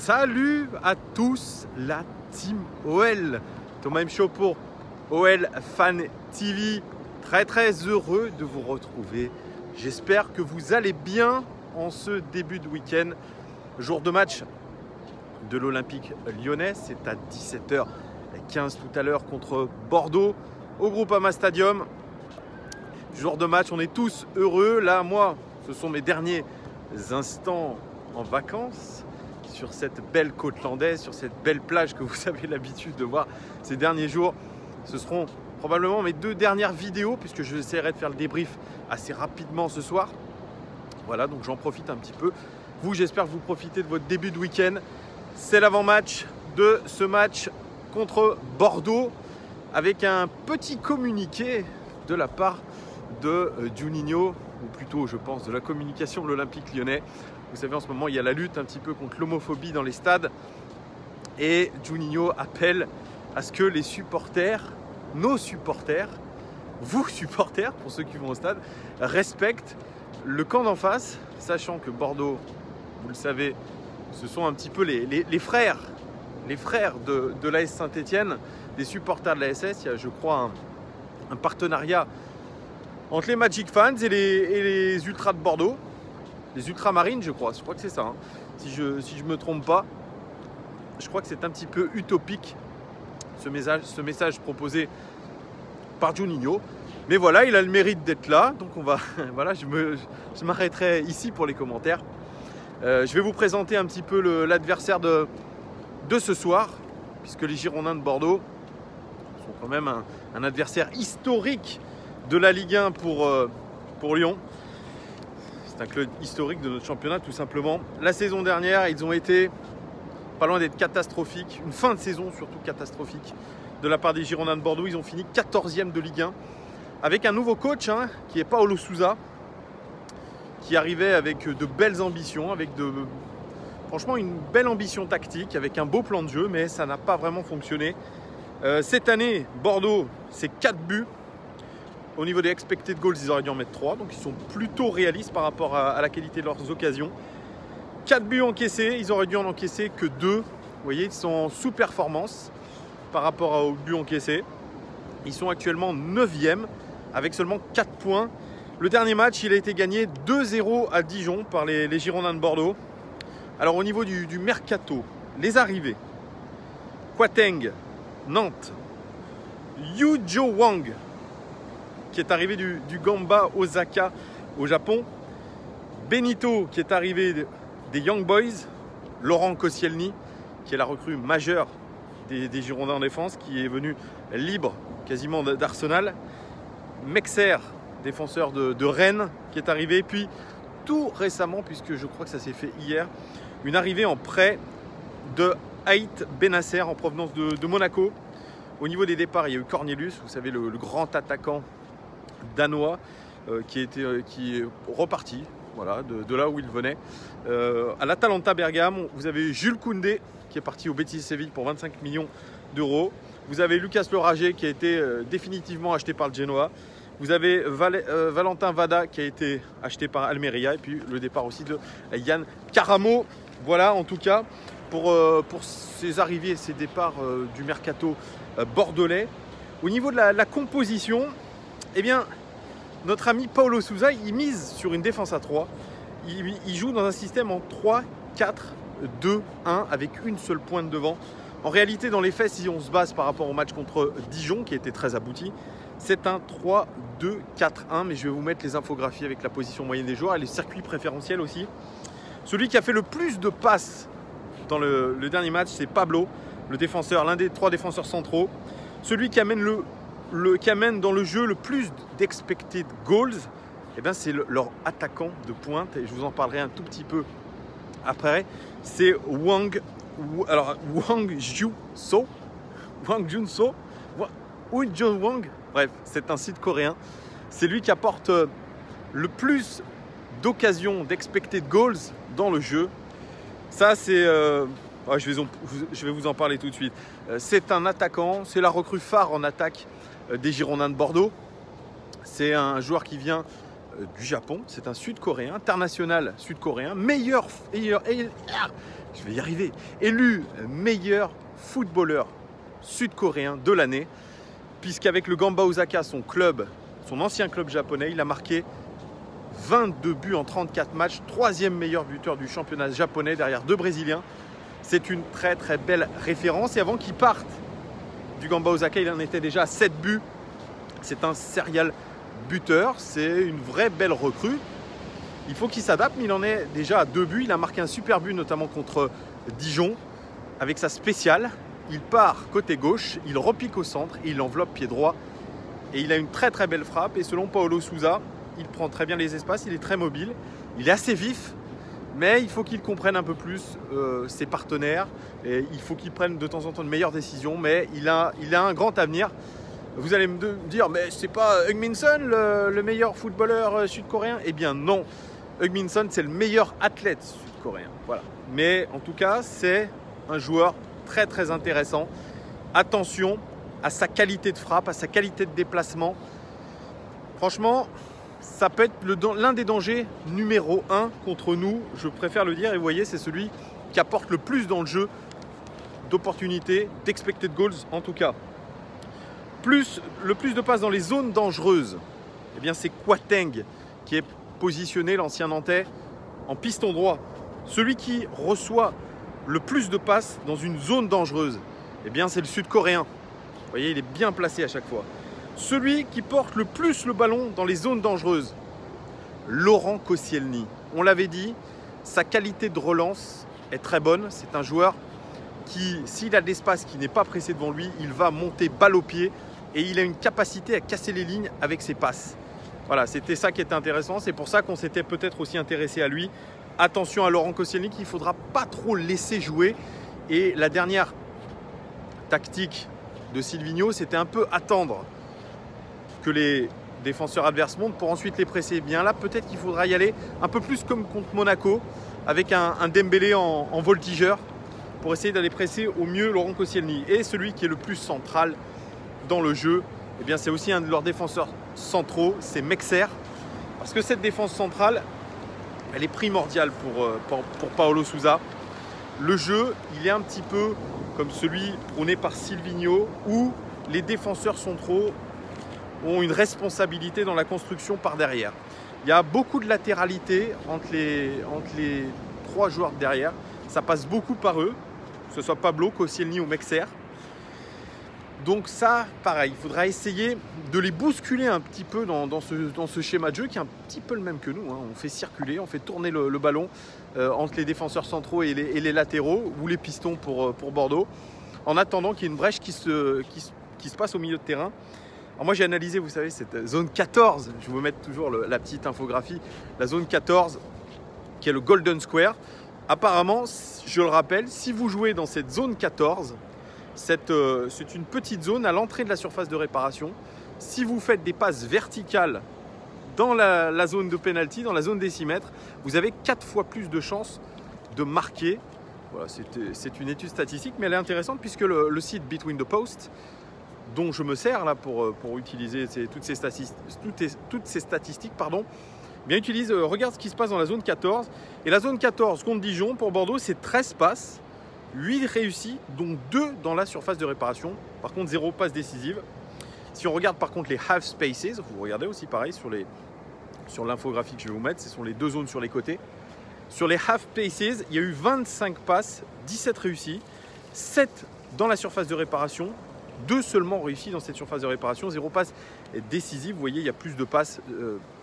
Salut à tous la team OL, Thomas M. Show pour OL Fan TV. Très heureux de vous retrouver. J'espère que vous allez bien en ce début de week-end. Jour de match de l'Olympique lyonnais, c'est à 17h15 tout à l'heure contre Bordeaux au Groupama Stadium. Jour de match, on est tous heureux. Là, moi, ce sont mes derniers instants en vacances sur cette belle côte landaise, sur cette belle plage que vous avez l'habitude de voir ces derniers jours. Ce seront probablement mes 2 dernières vidéos puisque j'essaierai de faire le débrief assez rapidement ce soir. Voilà, donc j'en profite un petit peu. Vous, j'espère que vous profitez de votre début de week-end. C'est l'avant-match de ce match contre Bordeaux avec un petit communiqué de la part de Juninho, ou plutôt je pense de la communication de l'Olympique lyonnais. Vous savez, en ce moment il y a la lutte un petit peu contre l'homophobie dans les stades et Juninho appelle à ce que les supporters, nos supporters, vous supporters pour ceux qui vont au stade, respectent le camp d'en face, sachant que Bordeaux, vous le savez, ce sont un petit peu les frères de l'AS Saint-Etienne, des supporters de la SS. Il y a, je crois, un partenariat entre les Magic Fans et les Ultras de Bordeaux, les Ultramarines, je crois que c'est ça, hein. Si je me trompe pas, je crois que c'est un petit peu utopique ce message proposé par Juninho. Mais voilà, il a le mérite d'être là, donc on va, voilà, je m'arrêterai ici pour les commentaires. Je vais vous présenter un petit peu l'adversaire de ce soir, puisque les Girondins de Bordeaux sont quand même un adversaire historique de la Ligue 1 pour Lyon. C'est un club historique de notre championnat tout simplement. La saison dernière, ils ont été pas loin d'être catastrophiques. Une fin de saison surtout catastrophique de la part des Girondins de Bordeaux. Ils ont fini 14e de Ligue 1 avec un nouveau coach qui est Paulo Sousa, qui arrivait avec de belles ambitions, avec franchement une belle ambition tactique, avec un beau plan de jeu, mais ça n'a pas vraiment fonctionné. Cette année, Bordeaux, c'est 4 buts. Au niveau des expected goals, ils auraient dû en mettre 3, donc ils sont plutôt réalistes par rapport à la qualité de leurs occasions. 4 buts encaissés, ils auraient dû en encaisser que 2. Vous voyez, ils sont en sous-performance par rapport aux buts encaissés. Ils sont actuellement 9e avec seulement 4 points. Le dernier match, il a été gagné 2-0 à Dijon par les Girondins de Bordeaux. Alors au niveau du mercato, les arrivées. Kwateng, Nantes. Yujo Wang, qui est arrivé du Gamba Osaka au Japon. Benito, qui est arrivé des Young Boys. Laurent Koscielny, qui est la recrue majeure des Girondins en défense, qui est venu libre quasiment d'Arsenal. Mexer, défenseur de Rennes, qui est arrivé. Puis tout récemment, puisque je crois que ça s'est fait hier, une arrivée en prêt de Haït Benasser en provenance de Monaco. Au niveau des départs, il y a eu Cornelius, vous savez, le grand attaquant danois qui est reparti, voilà, de là où il venait. À l'Atalanta Bergame, vous avez Jules Koundé qui est parti au Betis Séville pour 25 millions d'euros. Vous avez Lucas Leragé qui a été définitivement acheté par le Genoa. Vous avez Valentin Vada qui a été acheté par Almeria. Et puis le départ aussi de Yann Caramo. Voilà, en tout cas, pour ces arrivées et ces départs du mercato bordelais. Au niveau de la composition, eh bien, notre ami Paulo Sousa, il mise sur une défense à 3. Il joue dans un système en 3-4-2-1 avec une seule pointe devant. En réalité, dans les faits, si on se base par rapport au match contre Dijon, qui était très abouti, c'est un 3-2-4-1. Mais je vais vous mettre les infographies avec la position moyenne des joueurs et les circuits préférentiels aussi. Celui qui a fait le plus de passes dans le dernier match, c'est Pablo, le défenseur, l'un des 3 défenseurs centraux. Celui qui amène qui amène dans le jeu le plus d'expected goals, eh bien c'est leur attaquant de pointe, et je vous en parlerai un tout petit peu après. C'est Wang Junso, bref, c'est un site coréen. C'est lui qui apporte le plus d'occasions d'expected goals dans le jeu. Ça, c'est je vais vous en parler tout de suite. C'est un attaquant, c'est la recrue phare en attaque des Girondins de Bordeaux. C'est un joueur qui vient du Japon. C'est un Sud-Coréen, international sud-coréen, je vais y arriver, élu meilleur footballeur sud-coréen de l'année, puisqu'avec le Gamba Osaka, son ancien club japonais, il a marqué 22 buts en 34 matchs, 3e meilleur buteur du championnat japonais derrière 2 Brésiliens. C'est une très très belle référence. Et avant qu'il parte du Gamba Osaka, il en était déjà à 7 buts. C'est un serial buteur, c'est une vraie belle recrue. Il faut qu'il s'adapte, mais il en est déjà à 2 buts. Il a marqué un super but, notamment contre Dijon, avec sa spéciale. Il part côté gauche, il repique au centre, et il enveloppe pied droit. Et il a une très très belle frappe. Et selon Paulo Sousa, il prend très bien les espaces, il est très mobile. Il est assez vif, mais il faut qu'il comprenne un peu plus ses partenaires. Et il faut qu'il prenne de temps en temps de meilleures décisions, mais il a un grand avenir. Vous allez me dire, mais c'est pas Heung-min Son le meilleur footballeur sud-coréen? Eh bien non, Heung-min Son c'est le meilleur athlète sud-coréen. Voilà. Mais en tout cas, c'est un joueur très très intéressant. Attention à sa qualité de frappe, à sa qualité de déplacement. Franchement, ça peut être l'un des dangers numéro 1 contre nous. Je préfère le dire, et vous voyez, c'est celui qui apporte le plus dans le jeu d'opportunités, d'expected goals en tout cas. Le plus de passes dans les zones dangereuses, eh bien c'est Kwarteng qui est positionné, l'ancien Nantais, en piston droit. Celui qui reçoit le plus de passes dans une zone dangereuse, eh bien c'est le Sud-Coréen. Vous voyez, il est bien placé à chaque fois. Celui qui porte le plus le ballon dans les zones dangereuses, Laurent Koscielny. On l'avait dit, sa qualité de relance est très bonne. C'est un joueur qui, s'il a de l'espace, qui n'est pas pressé devant lui, il va monter balle au pied. Et il a une capacité à casser les lignes avec ses passes. Voilà, c'était ça qui était intéressant. C'est pour ça qu'on s'était peut-être aussi intéressé à lui. Attention à Laurent Koscielny qu'il ne faudra pas trop laisser jouer. Et la dernière tactique de Silvinho, c'était un peu attendre que les défenseurs adverses montent pour ensuite les presser. Bien là, peut-être qu'il faudra y aller un peu plus comme contre Monaco, avec un Dembélé en voltigeur, pour essayer d'aller presser au mieux Laurent Koscielny. Et celui qui est le plus central dans le jeu, eh bien c'est aussi un de leurs défenseurs centraux, c'est Mexer, parce que cette défense centrale, elle est primordiale pour Paulo Sousa. Le jeu, il est un petit peu comme celui prôné par Silvinho, où les défenseurs centraux ont une responsabilité dans la construction par derrière. Il y a beaucoup de latéralité entre les 3 joueurs de derrière. Ça passe beaucoup par eux, que ce soit Pablo, Koscielny ou Mexer. Donc ça, pareil, il faudra essayer de les bousculer un petit peu dans ce schéma de jeu qui est un petit peu le même que nous. Hein. On fait circuler, on fait tourner le ballon entre les défenseurs centraux et les latéraux, ou les pistons pour Bordeaux, en attendant qu'il y ait une brèche qui se passe au milieu de terrain. Alors moi j'ai analysé, vous savez, cette zone 14, je vais vous mettre toujours la petite infographie, la zone 14 qui est le Golden Square. Apparemment, je le rappelle, si vous jouez dans cette zone 14, c'est une petite zone à l'entrée de la surface de réparation. Si vous faites des passes verticales dans la zone de penalty, dans la zone des 6 mètres, vous avez 4 fois plus de chances de marquer. Voilà, c'est une étude statistique, mais elle est intéressante puisque le site Between the Post, dont je me sers là pour utiliser toutes ces statistiques, bien utilise, regarde ce qui se passe dans la zone 14. Et la zone 14 contre Dijon pour Bordeaux, c'est 13 passes. 8 réussis, dont 2 dans la surface de réparation. Par contre, 0 passe décisive. Si on regarde par contre les half spaces, vous regardez aussi pareil sur l'infographie que je vais vous mettre, ce sont les 2 zones sur les côtés. Sur les half spaces, il y a eu 25 passes, 17 réussis, 7 dans la surface de réparation, 2 seulement réussis dans cette surface de réparation, 0 passe décisive. Vous voyez, il y a plus de passes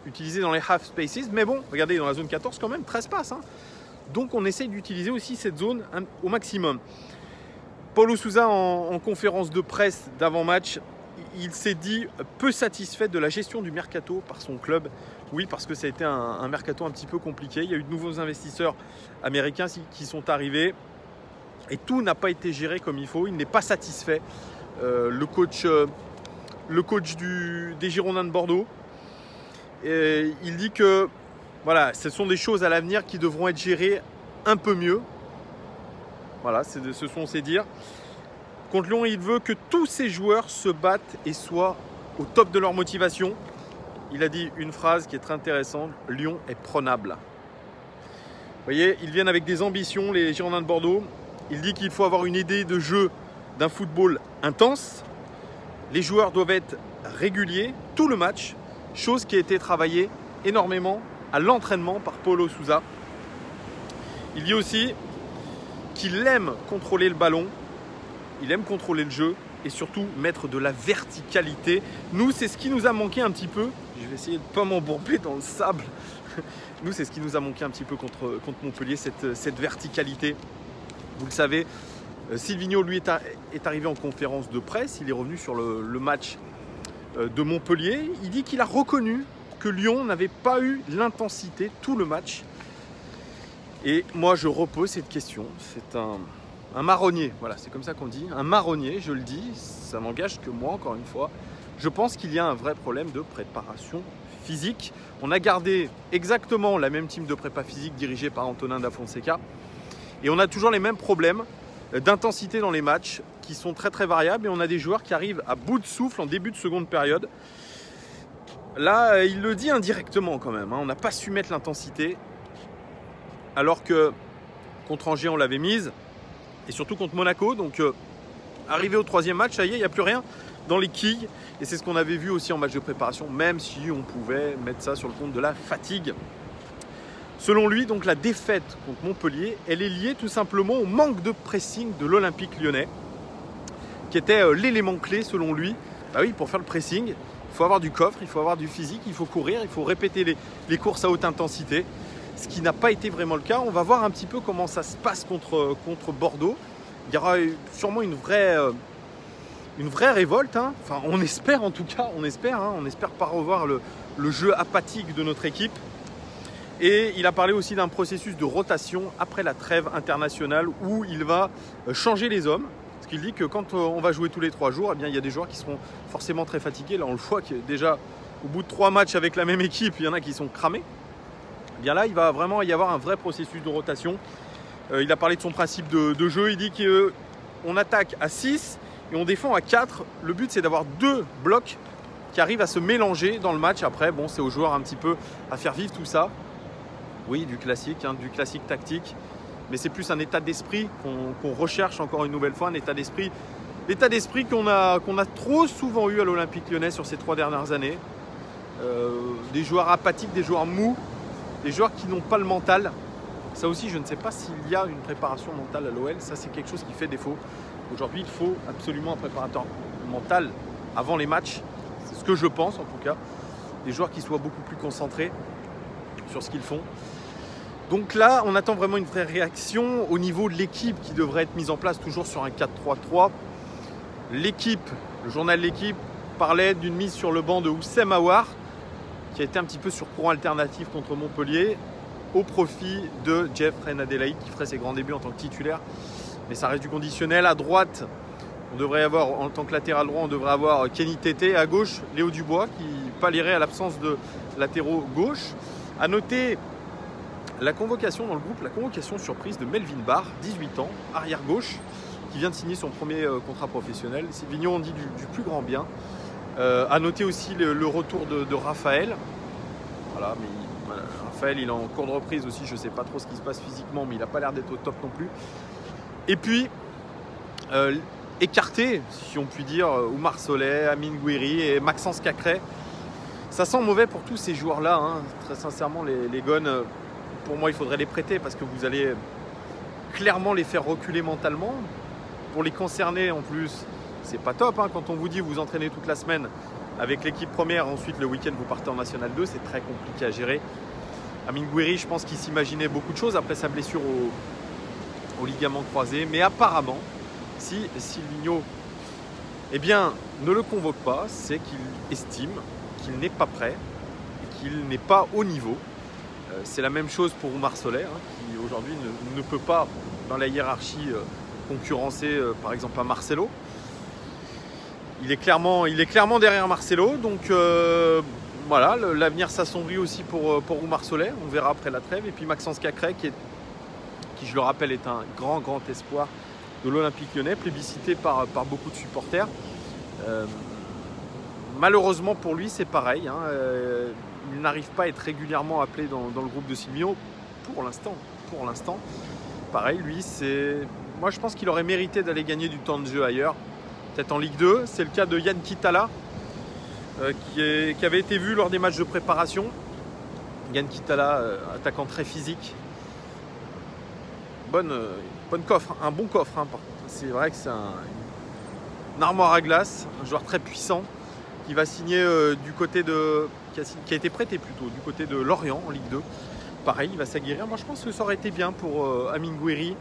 utilisées dans les half spaces. Mais bon, regardez, dans la zone 14 quand même, 13 passes. Hein. Donc on essaye d'utiliser aussi cette zone au maximum. Paulo Sousa en conférence de presse d'avant-match, il s'est dit peu satisfait de la gestion du mercato par son club. Oui, parce que ça a été un mercato un petit peu compliqué. Il y a eu de nouveaux investisseurs américains qui sont arrivés et tout n'a pas été géré comme il faut. Il n'est pas satisfait. Le coach des Girondins de Bordeaux, il dit que voilà, ce sont des choses à l'avenir qui devront être gérées un peu mieux. Voilà, ce sont ses dires. Contre Lyon, il veut que tous ses joueurs se battent et soient au top de leur motivation. il a dit une phrase qui est très intéressante, Lyon est prenable. Vous voyez, ils viennent avec des ambitions, les Girondins de Bordeaux. Il dit qu'il faut avoir une idée de jeu d'un football intense. Les joueurs doivent être réguliers tout le match, chose qui a été travaillée énormément à l'entraînement par Paulo Sousa. Il dit aussi qu'il aime contrôler le ballon, il aime contrôler le jeu et surtout mettre de la verticalité. Nous, c'est ce qui nous a manqué un petit peu. Je vais essayer de ne pas m'embourber dans le sable. Nous, c'est ce qui nous a manqué un petit peu contre Montpellier, cette verticalité. Vous le savez, Silvinho, lui, est arrivé en conférence de presse. Il est revenu sur le match de Montpellier. Il dit qu'il a reconnu que Lyon n'avait pas eu l'intensité tout le match. Et moi, je repose cette question. C'est un marronnier, voilà, c'est comme ça qu'on dit. Un marronnier, je le dis, ça n'engage que moi, encore une fois. Je pense qu'il y a un vrai problème de préparation physique. On a gardé exactement la même team de prépa physique dirigée par Antonin da Fonseca. Et on a toujours les mêmes problèmes d'intensité dans les matchs qui sont très très variables. Et on a des joueurs qui arrivent à bout de souffle en début de seconde période. Là, il le dit indirectement quand même. On n'a pas su mettre l'intensité. Alors que contre Angers, on l'avait mise. Et surtout contre Monaco. Donc, arrivé au troisième match, ça y est, il n'y a plus rien dans les quilles. Et c'est ce qu'on avait vu aussi en match de préparation, même si on pouvait mettre ça sur le compte de la fatigue. Selon lui, donc, la défaite contre Montpellier, elle est liée tout simplement au manque de pressing de l'Olympique lyonnais, qui était l'élément clé selon lui. Bah oui, pour faire le pressing, il faut avoir du coffre, il faut avoir du physique, il faut courir, il faut répéter les courses à haute intensité. Ce qui n'a pas été vraiment le cas. On va voir un petit peu comment ça se passe contre Bordeaux. Il y aura sûrement une vraie révolte. Enfin, on espère en tout cas, on espère pas revoir le jeu apathique de notre équipe. Et il a parlé aussi d'un processus de rotation après la trêve internationale où il va changer les hommes. Parce qu'il dit que quand on va jouer tous les 3 jours, eh bien, il y a des joueurs qui seront forcément très fatigués. Là, on le voit que déjà au bout de 3 matchs avec la même équipe, il y en a qui sont cramés. Bien là, il va vraiment y avoir un vrai processus de rotation. Il a parlé de son principe de jeu. Il dit qu'on attaque à 6 et on défend à 4. Le but, c'est d'avoir 2 blocs qui arrivent à se mélanger dans le match. Après, bon, c'est aux joueurs un petit peu à faire vivre tout ça. Oui, du classique tactique. Mais c'est plus un état d'esprit qu'on recherche encore une nouvelle fois. Un état d'esprit. L'état d'esprit qu'on a trop souvent eu à l'Olympique lyonnais sur ces 3 dernières années. Des joueurs apathiques, des joueurs mous. Des joueurs qui n'ont pas le mental. Ça aussi, je ne sais pas s'il y a une préparation mentale à l'OL. Ça, c'est quelque chose qui fait défaut. Aujourd'hui, il faut absolument un préparateur mental avant les matchs. C'est ce que je pense, en tout cas. Des joueurs qui soient beaucoup plus concentrés sur ce qu'ils font. Donc là, on attend vraiment une vraie réaction au niveau de l'équipe qui devrait être mise en place toujours sur un 4-3-3. L'équipe, le journal L'équipe, parlait d'une mise sur le banc de Houssem Aouar, qui a été un petit peu sur courant alternatif contre Montpellier, au profit de Jeff Adelaide, qui ferait ses grands débuts en tant que titulaire. Mais ça reste du conditionnel. À droite, on devrait avoir, en tant que latéral droit, on devrait avoir Kenny Tété. À gauche, Léo Dubois, qui pallierait à l'absence de latéraux gauche. À noter la convocation dans le groupe, la convocation surprise de Melvin Barr, 18 ans, arrière gauche, qui vient de signer son premier contrat professionnel. Silvinho en dit du plus grand bien. À noter aussi le retour de Raphaël. Voilà, mais Raphaël, il est en cours de reprise aussi. Je ne sais pas trop ce qui se passe physiquement, mais il n'a pas l'air d'être au top non plus. Et puis, écarté, si on peut dire, Oumar Solet, Amine Gouiri et Maxence Cacré. Ça sent mauvais pour tous ces joueurs-là. Très sincèrement, les Gones, pour moi, il faudrait les prêter parce que vous allez clairement les faire reculer mentalement. Pour les concerner, en plus, c'est pas top. Quand on vous dit vous entraînez toute la semaine avec l'équipe première, ensuite le week-end vous partez en National 2, c'est très compliqué à gérer. Amine Gouiri, je pense qu'il s'imaginait beaucoup de choses après sa blessure au ligament croisé. Mais apparemment, si Silvinho ne le convoque pas, c'est qu'il estime qu'il n'est pas prêt, qu'il n'est pas au niveau. C'est la même chose pour Oumar Soler, qui aujourd'hui ne peut pas, dans la hiérarchie, concurrencer par exemple un Marcelo. Il est clairement derrière Marcelo, donc voilà, l'avenir s'assombrit aussi pour Oumar Soler. On verra après la trêve. Et puis Maxence Cacré, qui je le rappelle, est un grand espoir de l'Olympique lyonnais, plébiscité par beaucoup de supporters. malheureusement pour lui, c'est pareil. Hein, il n'arrive pas à être régulièrement appelé dans le groupe de Silvio pour l'instant. Pareil, lui, moi, je pense qu'il aurait mérité d'aller gagner du temps de jeu ailleurs, peut-être en Ligue 2. C'est le cas de Yann Kitala, qui avait été vu lors des matchs de préparation. Yann Kitala, attaquant très physique. Bonne coffre, un bon coffre. Hein, par contre. C'est vrai que c'est une armoire à glace, un joueur très puissant qui va signer qui a été prêté plutôt du côté de Lorient en Ligue 2. Pareil, il va s'aguerrir. Moi, je pense que ça aurait été bien pour Amine Gouiri,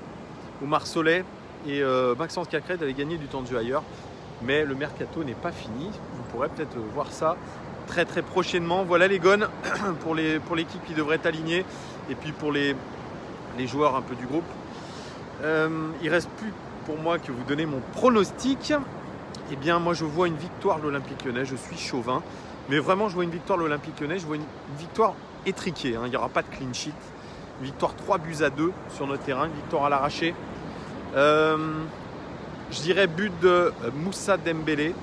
Oumar Soleh et Maxence Cacré d'aller gagner du temps de jeu ailleurs. Mais le mercato n'est pas fini. Vous pourrez peut-être voir ça très très prochainement. Voilà les gones pour l'équipe qui devrait être alignée et puis pour les joueurs un peu du groupe. Il ne reste plus pour moi que vous donner mon pronostic. Eh bien, moi, je vois une victoire de l'Olympique Lyonnais. Je suis chauvin. Mais vraiment, je vois une victoire de l'Olympique Lyonnais. Je vois une victoire étriquée. Hein. Il n'y aura pas de clean sheet. Une victoire 3-2 sur notre terrain. Une victoire à l'arraché. Je dirais but de Moussa Dembélé.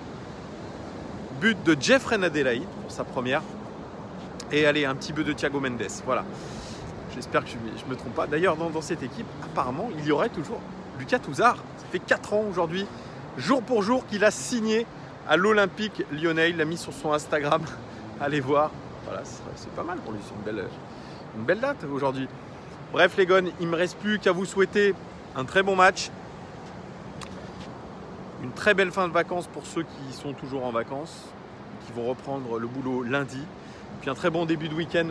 But de Jeffrey Adelaide pour sa première. Et allez, un petit but de Thiago Mendes. Voilà. J'espère que je ne me trompe pas. D'ailleurs, dans cette équipe, apparemment, il y aurait toujours Lucas Touzard. Ça fait 4 ans aujourd'hui, jour pour jour, qu'il a signé à l'Olympique Lyonnais. Il l'a mis sur son Instagram. Allez voir. Voilà, c'est pas mal pour lui. C'est une belle date aujourd'hui. Bref, les gones, il ne me reste plus qu'à vous souhaiter un très bon match. Une très belle fin de vacances pour ceux qui sont toujours en vacances, qui vont reprendre le boulot lundi. Puis un très bon début de week-end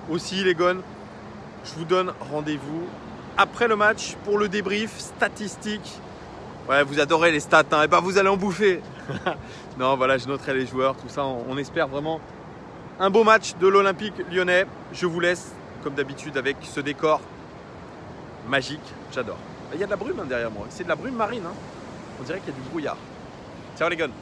aussi, les gones. Je vous donne rendez-vous après le match pour le débrief statistique. Ouais, vous adorez les stats, hein, et ben vous allez en bouffer. Non, voilà, je noterai les joueurs, tout ça. On espère vraiment un beau match de l'Olympique Lyonnais. Je vous laisse, comme d'habitude, avec ce décor magique. J'adore. Il y a de la brume derrière moi. C'est de la brume marine. Hein. On dirait qu'il y a du brouillard. Ciao les gones.